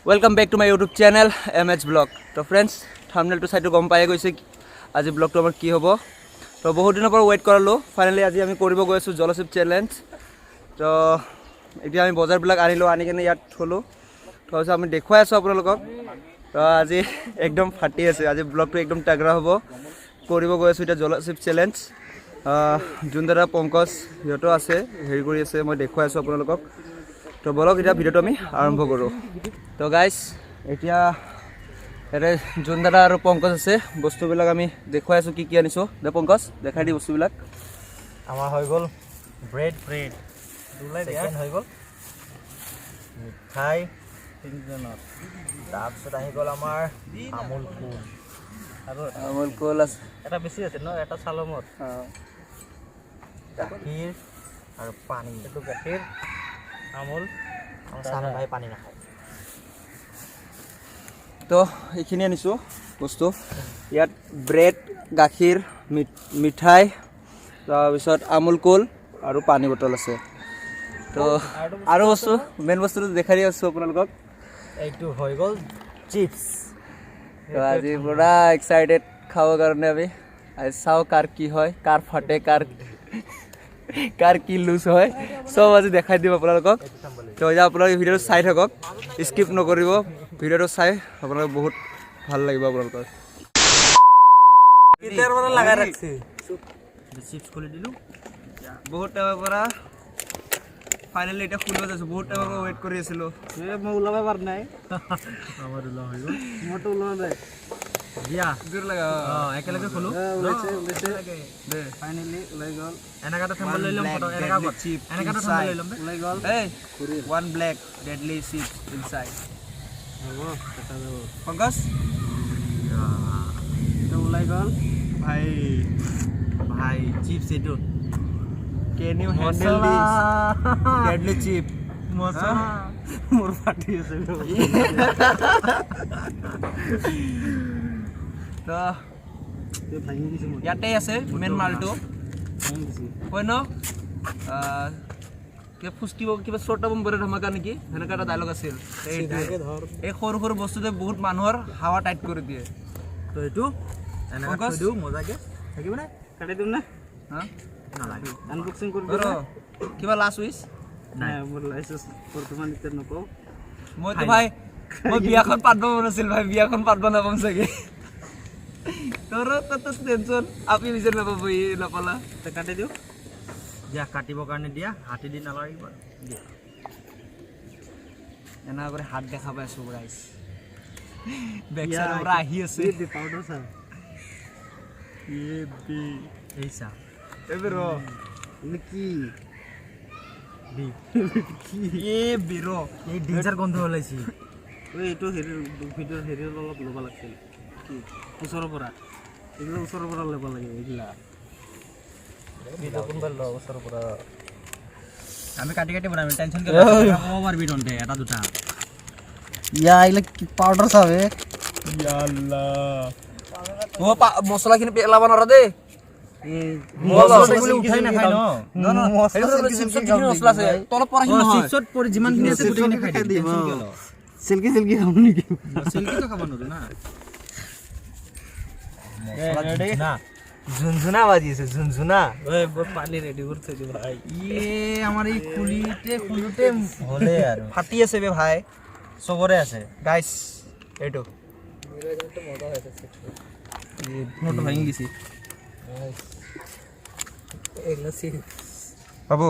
Welcome back to my YouTube channel MH Vlog. So friends, thumbnail to side to gom paye goise আজি vlog to amar ki hobo. To bahut diner por wait koralo. Finally আজি ami koribo goisu Jolaship challenge. To etia ami bazar bilak anilo ani kene yat tholo. To ami dekhoi asu apnalokok. To আজি ekdom phati ase. আজি vlog to ekdom tagra hobo. Koribo goisu eta Jolaship challenge. Jundara Pankaj yoto ase heri kori ase moi dekhoi asu apnalokok. তো বলক এটা ভিডিওটো আমি আৰম্ভ কৰো তো গাইস এতিয়া এৰে জুনদাৰা আৰু পংকজ আছে বস্তুবিলাক আমি দেখুৱাই আছো কি আনিছো দে পংকজ দেখাই দি বস্তুবিলাক আমাৰ হৈ গল ব্ৰেড দুলাই দিয়া হৈ গল মিঠাই তিনজনৰ তাৰপিছত আহি গল আমাৰ আমুল কুল আছে এটা বেছি আছে ন এটা চালমত গাখীৰ আৰু পানী এটো গাখীৰ আমুল সানা ভাই পানী না খায় তো এইখিনি আনিছো বস্তু ইয়াত ব্ৰেড গাখীৰ মিঠাই তাৰপিছত আমুল কুল আৰু পানী বটল আছে তো আৰু বস্তু মেন বস্তুটো দেখাই আছো আপোনালোকক এইটো হৈ গল চিপস তো আজি পুৰা এক্সাইটেড খাবৰ কাৰণে আমি আজি চাও কাৰ কি হয় কাৰ ফাটে কাৰ কি লুজ হয় সব আজি দেখাই দিম আপোনালোকক তো এতিয়া আপোনালোকে ভিডিঅ'টো চাই থাকক স্কিপ নকৰিব ভিডিঅ'টো চাই আপোনালোকক বহুত ভাল লাগিব আপোনালোকৰ কিটাৰ পৰা লগাই ৰাখছি চিপস খুলি দিলু বহুত টাইমৰ পৰা ফাইনালি এটা খুলিব যাইছো বহুত টাইমৰ পৰা ওয়েট কৰি আছিলো মই ওলাব পাৰ নাই আমাৰ ওলা হৈ গল মটো ওলা নাই দিয়া দূৰ লাগা একেলগে খোলো ওলাইছে দে ফাইনালি ওলাই গল এনেকাটা থাম্বল লৈ লম ফটো এনেকাটা থাম্বল লৈ লম ওলাই গল এই one black deadly chip inside হ'ব কথা যাব পংকজ তো ওলাই গল ভাই চিপস এটো can you handle this deadly chip মজা মোর ফাটি আছে তো তে ভাঙি দিছে মোর ইয়াতে আছে মেন মালটো ভাঙি দিছে হয় ন কে ফুস্কিব কিবা ছোটা বম বৰে ধমাকা নেকি হেনেকা এটা ডায়লগ আছিল সিধাকে ধৰ এই সৰু সৰু বস্তুতে বহুত মানুহৰ হাৱা টাইট কৰি দিয়ে তো এটো এনেকা থৈ দিও মজাকে থাকিব না কাটি দিম না হা নালাগে আনবক্সিং কৰি কৰ কিবা লাষ্ট উইচ নাই মোৰ লাইসেন্স বৰ্তমান ইতে নকও মই তো ভাই মই বিয়াখন পাতব মন আছিল ভাই বিয়াখন পাতব নাপাম চাগে তোৰ তো টেনচন আপনি বিচৰ নাপাব ই নাপালা তে কাটি দিও দিয়া কাটিবৰ কাৰণে দিয়া হাতি দি নালাগিব দিয়া এনা করে হাত দেখা পাই সব গাইস ব্যাক সাইড ওরা আহি আছে দি পাউডার সা বি এইসা এবেরো কি বি কি বিরো এই ডেঞ্জার গন্ধ হলাইছি ওই এটো ভিডিওর হেৰি অলপ লবা লাগছিল কি ওচৰৰ পৰা এগুলো ওচৰৰ পৰা লবা লাগে এগুলা ভিডিও কোনবা ল ওচৰৰ পৰা আমি কাটি বনাম টেনশন কে ওভার বিট হনতে এটা দুটা ইয়া ইলা কি পাউডার সাবে ইয়া আল্লাহ ও মশলা কিনে পেলাব না রে মশলা গুলো উঠাই না খাই ন না মশলা চিপস কি মশলা আছে তলত পরা কি নহয় চিপসত পৰি যিমান খিনি আছে গুটেখিনি খাই দি সিল্কি খাম নেকি সিল্কি তো খাব নৰো না মশলা না ঝুনঝুনা বাজিছে ঝুনঝুনা ওই পানি রেডি করতে দি ভাই আমার এই খুলুতে হলে আর ফাটি আছে বে ভাই সবরে আছে গাইস এটো মজা হয়েছে মোটো ভাঙি গেছি এগুলা সি বাবু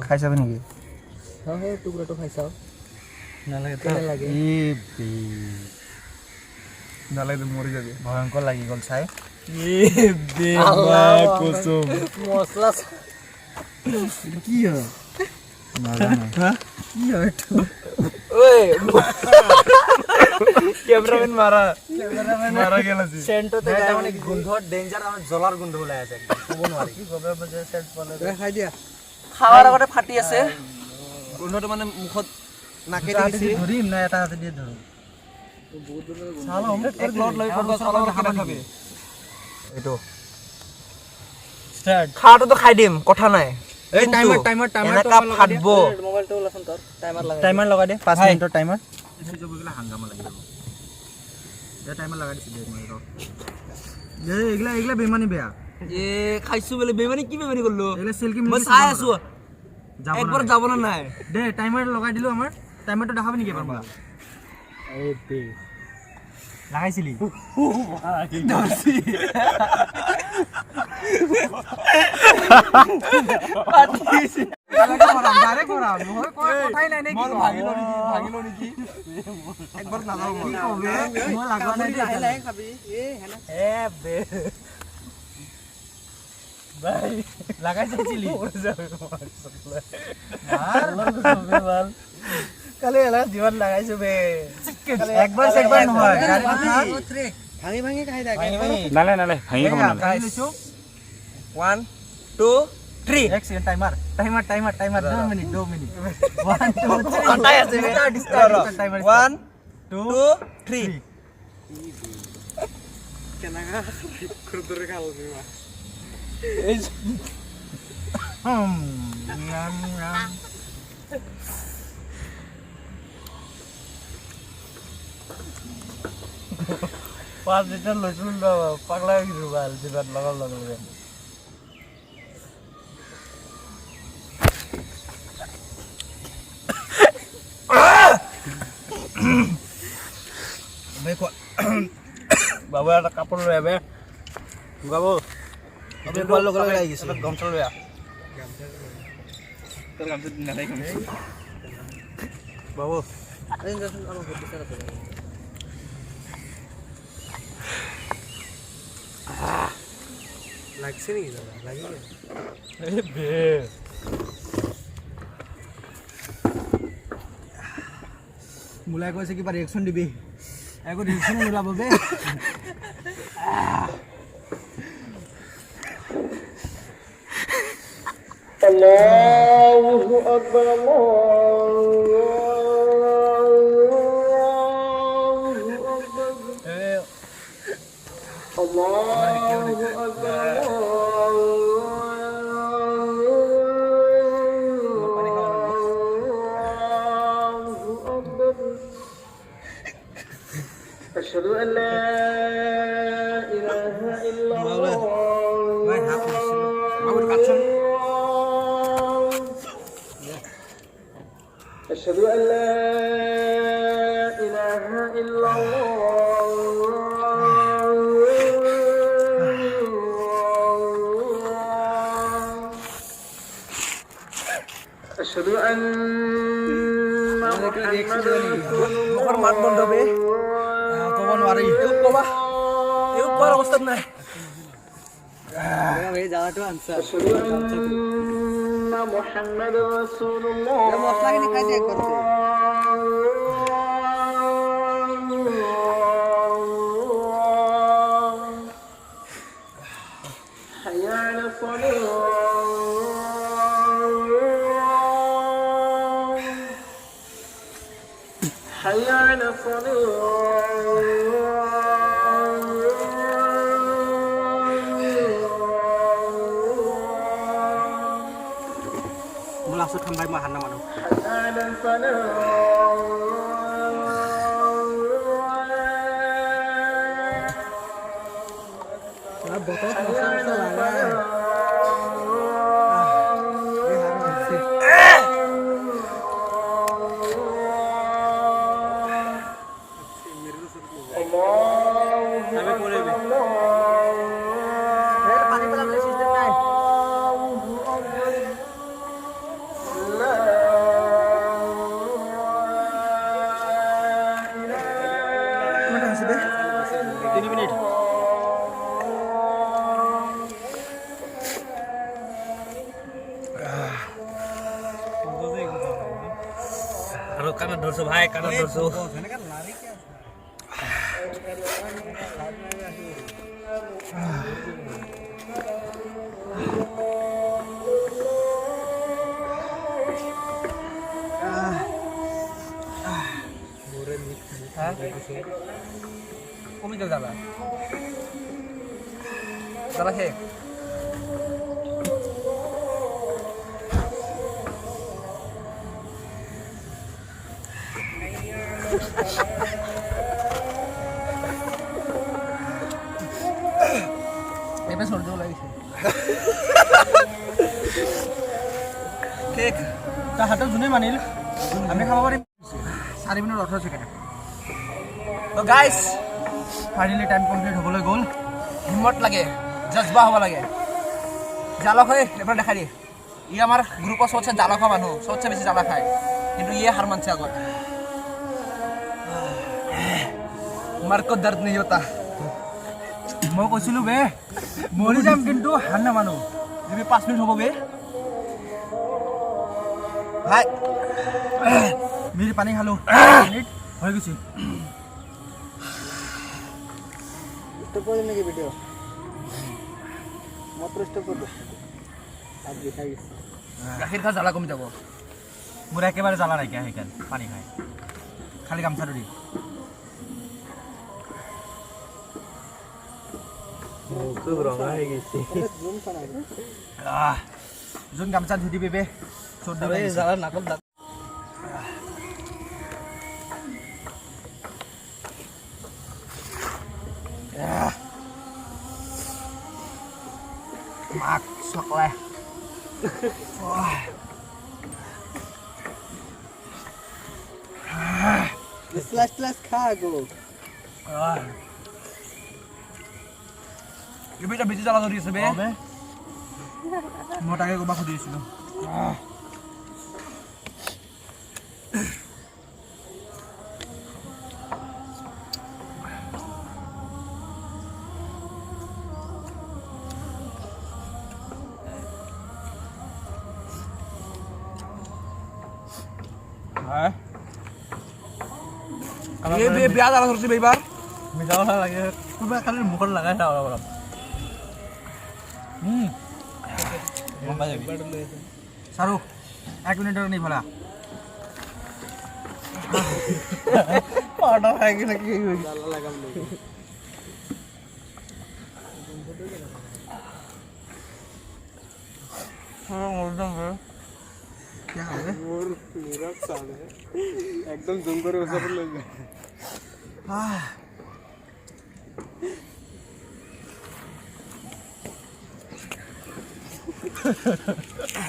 খাই যাবে নাকি হ্যাঁ টুকরাটো খাইছাও না লাগে না লাগে মরে যাবে ভয়ঙ্কর লাগি গল চাই কুসুম মশলা কি হয় কি হয় ওই ক্যামেরাম্যান মারা গেল জি সেন্টতে মানে গন্ধ ডেঞ্জার আমার জলার গন্ধ ওলাই আছে কব নোৱাৰি কি গবে বজে সেট বলে খাই দিয়া খাওয়াৰ আগতে ফাটি আছে গন্ধটো মানে মুখত নাকে দিছি ধৰিম না এটা হাতে দিয়ে ধৰো বহুত দূৰ চালা অমলেট এক প্লেট লৈ পড়বা চালা কেটা খাবে এটো স্টার্ট খাওয়াটা তো খাই দিম কথা নাই এই টাইমার এনেকা ফাটবো মোবাইলটো লাসন তোর টাইমার লগাই দে 5 মিনিটৰ টাইমাৰ সুইচ অফ হৈ গ'লে হাংগামা লাগি যাব দে টাইমাৰ লগাই দিছোঁ দে মই দে এইগিলা বেমানি বেয়া এ খাইছো বোলে বেমানি কি বেমানি করলো এইগিলা চেলকি মই চাই আছো একবার যাব না নাই দে টাইমাৰ লগাই দিলোঁ আমাৰ টাইমাৰটো দেখাবি নেকি এবাৰ মোক এই দে লাগাইছিলি কালি এলা জীবন লাগাইছো বে একবার নহয় ভাঙি ভাঙি খাই থাকে নালে নালে ভাঙি খাব নালে খাই লৈছো 1 2 3 এক সেকেন্ড টাইমার 2 মিনিট 1 2 3 কাটাই আছে স্টার্ট টাইমার 1 2 3 কেনাগা খুরদরে খাল দিবা নাম নাম 5 লিটার লইছিল পাগলা হয়ে গেছিল বাল জীবন লাগা বাবু একটা কাপড় লয়ে আবে বাবু আমি বল লগে লাগি গেছে গামছা লয়া তোর গামছা নালাই কম বাবু এই দেখুন আমার ঘর দিতে আছে লাগছে নাকি দাদা লাগি এ বে মুলাই কৈছে কিবা ৰিয়েকচন দিবি একো ৰিয়েকচন নোলাব বে আল্লাহু আকবার أشهد أن لا إله إلا الله أشهد أن لا إله إلا الله أشهد أن محمد رسول الله অবস্থা নাই যাওয়াটা আনসার محمد رسول الله মশলা কিনে খাইতে এক করতে حي على الصلاة حي على الصلاة langsung kembali mahan nama lu. Botol kanan dorso bhai kanan dorso kami jalan jalan he এবে সর্দি লাগিছে কেক তা হাতত যোনে মানিল আমি খাব পাৰিম 4 মিনিট 18 সেকেন্ড তো গাইস ফাইনালি টাইম কমপ্লিট হ'বলৈ গ'ল হিম্মত লাগে জজবা হ'ব লাগে জালক হৈ এবাৰ দেখা দিয়ে ই আমাৰ গ্ৰুপৰ সবচে জালক মানুহ সবচে বেছি জালা খায় কিন্তু ইয়ে হার মানছে আগত মার কো দর্দ नहीं होता মই কৈছিলো বে মৰি যাম কিন্তু হাৰ না মানো তুমি 5 মিনিট হ'ব বে ভাই মেৰি পানী খালো মিনিট হৈ গৈছে স্টপ কৰি নেকি ভিডিও মাত্ৰ স্টপ কৰি আজ দেখাই গাখীৰ খা জ্বালা কমি যাব মোৰ একেবাৰে জ্বালা নাইকিয়া সেইকাৰণে পানী খাই খালি গামছা ধৰি যোন গামছা ধুই দিবি বে জ্বালা নাকত মাক চকলাই Slash খাগো এবিটা বেছি জ্বালা ধৰি আছে বে মই তাকে ক'বা খুজি আছিলো ये भी ब्याज आला थोड़ी सी भाई बार मिजाओ ना लगे तुम्हें खाली मुखर लगा है और अब मम्मा जी सारू 1 मिनट नहीं भला ऑर्डर है कि नहीं डाला लगा ले हां एकदम है क्या है और मेरा साले एकदम जूम करे उस पर लग गया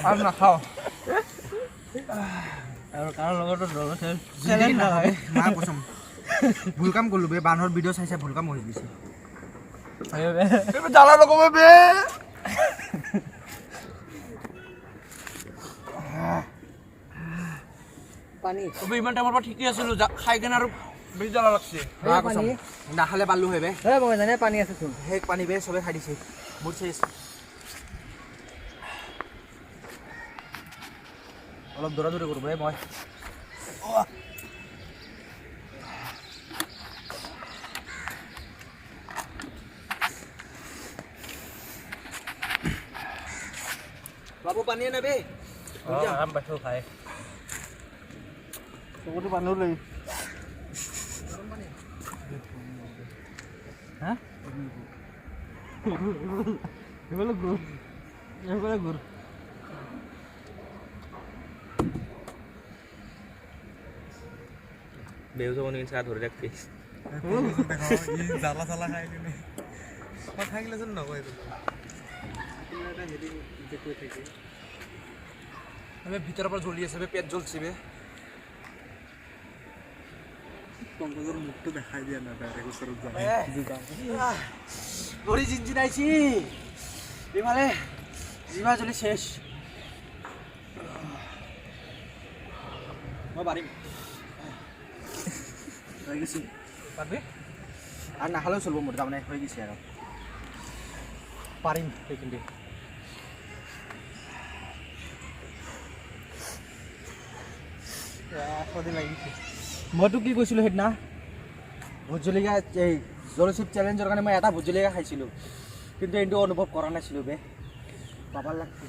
আর না খাও আর কার লগতো ডল চ্যালেঞ্জ না হয় মা কসম ভুল কাম করলু বে বানর ভিডিও চাইছে ভুল কাম হই গিছে আরে বে বে জ্বালা লগবে বে পানি তুমি ইমান টাইমৰ পৰা ঠিকই আছিল খাই কেন আৰু বেছি জ্বালা লাগছে মা কসম না খালে পালু হয় বে এ মই জানে পানী আছে শুন হেক পানী বে সবে খাই দিছে মোৰ চেস অলপ দৌৰা দৌৰি কৰোঁ বে মই বাবু পানী নেবে আম বাঠো খায় তোকতো পানীও লৈ হা এগুলো গুড় বেউজো বনি চা ধরে রাখতে ই জালা জালা খাই কিনে কথা গিলা যেন নকয় তো এটা হেৰি দেখুই থাকে আমি ভিতৰৰ পৰা জ্বলি আছে পেট জ্বলছে বে পংকজৰ মুখটো দেখাই দিয়া না ডাইৰেক্ট ওচৰত যায় গৰি জিনজিনাইছি বিমালে জিভা জ্বলি শেষ মই পাৰিম হৈ গেছি পারবি আর না হলেও চলবো মোর মানে হয়ে গেছি আর পারিম কিন্তু মইতো কি কৈছিলো সেইদিনা ভোট জলকীয়া এই জলচিপ চ্যালেঞ্জৰ কাৰণে মই এটা ভোট জলকীয়া খাইছিলোঁ কিন্তু এইটো অনুভৱ কৰা নাছিলোঁ বে পাবাৰ লাগছে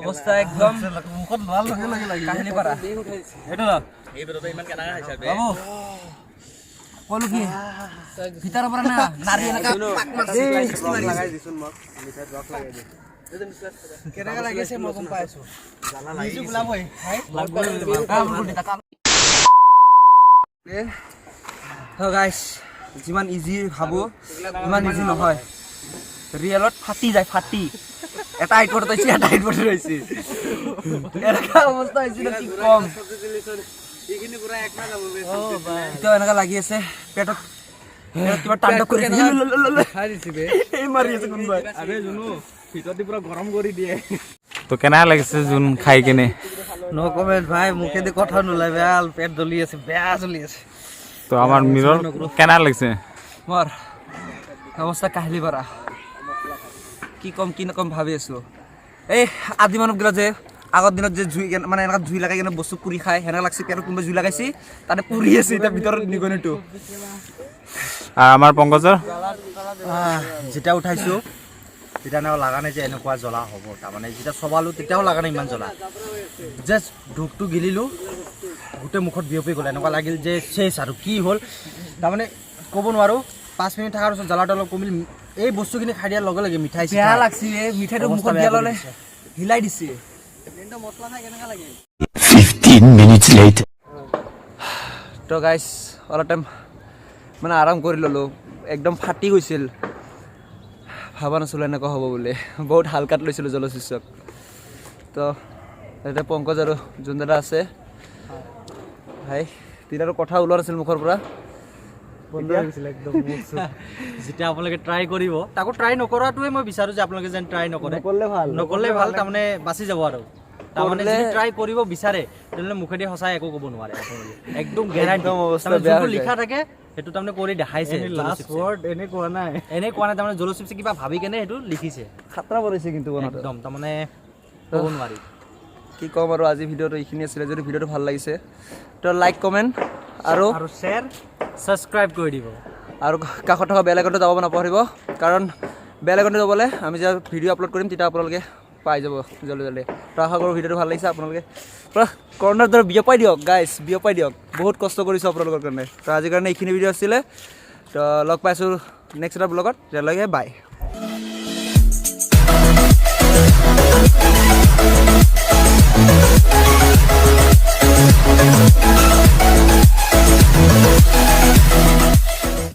অবস্থা একদম মুখত লাল লগে লাগে কাহিনী পাৰা এইটো না এই বেটা ইমান কেনা খাইছা বে বাবু কলো কি ভিতৰৰ পৰা না নাৰিয়েল কা পাক মাৰছি লাগাই দিছুন মোক মিঠাই ৰস লাগাই দে কেনেকা লাগিছে মই গম পাই আছো নিজে গোলাম হয় হয় গাইস যিমান ইজি ভাবো ইমান ইজি নহয় ৰিয়েলত ফাটি যায় ফাটি এটা আইটপট আছে এটা আইটপট ৰৈছে এনেকা অৱস্থা হৈছে না কি কম এইখিনি পুৰা এক না যাব তো এনেকা লাগি আছে পেটত কিবা টান্ডা কৰি খাই দিছি বে এই মাৰি আছে কোনবাই আবে জুনু ভিতৰতে পুৰা গৰম কৰি দিয়ে তো কেনা লাগিছে জোন খাই কেনে নো কমেন্ট ভাই মুখে দি কথা নোলাই বেয়াল পেট জ্বলি আছে বেয়া জ্বলি আছে তো আমার মিরর কেনা লাগছে মোৰ অৱস্থা কাহিলি bara কি কম কি নকম ভাবি আছো এই আদি মানৱগিলা যে আগৰ দিনত যে জুই মানে এনেকা জুই লগাই কেনে বস্তু পুৰি খায় হেনে লাগছে পেটত কোনোবা জুই লগাইছি তাতে পুৰি আছে এটা ভিতৰত নিগনিটো আৰ আমাৰ পঙ্কজৰ যেটা উঠাইছো তেটা না লাগা নাই যে এনেকুৱা জ্বলা হ'ব তাৰমানে যেটা সবালো তেটাও লাগা নাই ইমান জ্বলা জাস্ট ধূপটো গিলিলো গোটে মুখত বিয়পি গ'ল এনেকুৱা লাগিল যে শেষ আৰু কি হ'ল তাৰমানে ক'ব নোৱাৰো 5 মিনিট থকাৰ পিছত জ্বলাটো অলপ কমিল এই বস্তুখিনি খাই দিয়াৰ লগে লগে মিঠাই বেয়া লাগছে মিঠাইটো মুখত দিয়া ললে হিলাই দিছে মছলা খাই কেনেকা লাগে 15 minutes later. তো গাইস অলপ টাইম মানে আৰাম কৰি ললো একদম ফাটি গৈছিল ভাবা নাছিলো এনেকুৱা হ'ব বুলি বহুত হালকাত লৈছিলোঁ জলশিষ্যক তো এতিয়া পংকজ আৰু যোন দাদা আছে ভাই তিনিটাৰ কথা ওলোৱা নাছিল মুখৰ পৰা বন্ধ হৈ গৈছিল একদম যেতিয়া আপোনালোকে ট্ৰাই কৰিব তাকো ট্ৰাই নকৰাটোৱে মই বিচাৰো যে আপোনালোকে যেন ট্ৰাই নকৰে নকৰলে ভাল তাৰমানে বাচি যাব আৰু তাৰমানে যদি ট্ৰাই কৰিব বিচাৰে তেনে মুখেদি সঁচাই একো ক'ব নোৱাৰে আপোনালোকে একদম গেৰাণ্টি যোনটো লিখা থাকে সেইটো তাৰমানে কৰি দেখাইছে লাষ্ট ৱৰ্ড এনে কোৱা নাই তাৰমানে জলচিপছে কিবা ভাবি কেনে সেইটো লিখিছে খাতৰা পৰিছে কিন্তু একদম তাৰমানে ক'ব নোৱাৰি কি ক'ম আৰু আজি ভিডিঅ'টো এইখিনি আছিলে যদি ভিডিঅ'টো ভাল লাগিছে তো লাইক কমেণ্ট আৰু শ্বেয়াৰ ছাবস্ক্ৰাইব কৰি দিব আৰু কাষত থকা বেল আইকনটো যাব নাপাহৰিব কাৰণ বেল আইকনটো যাবলৈ আমি যে ভিডিঅ' আপলোড কৰিম তেতিয়া আপোনালোকে পাই যাব জলদি জলদি তো আশা কৰোঁ ভিডিঅ'টো ভাল লাগিছে আপোনালোকে পূৰা কৰ্ণাৰ দৰে বিয়পাই দিয়ক গাইছ বিয়পাই দিয়ক বহুত কষ্ট কৰিছোঁ আপোনালোকৰ কাৰণে তো আজিৰ কাৰণে এইখিনি ভিডিঅ' আছিলে তো লগ পাইছোঁ নেক্সট এটা ব্লগত তেতিয়ালৈকে বাই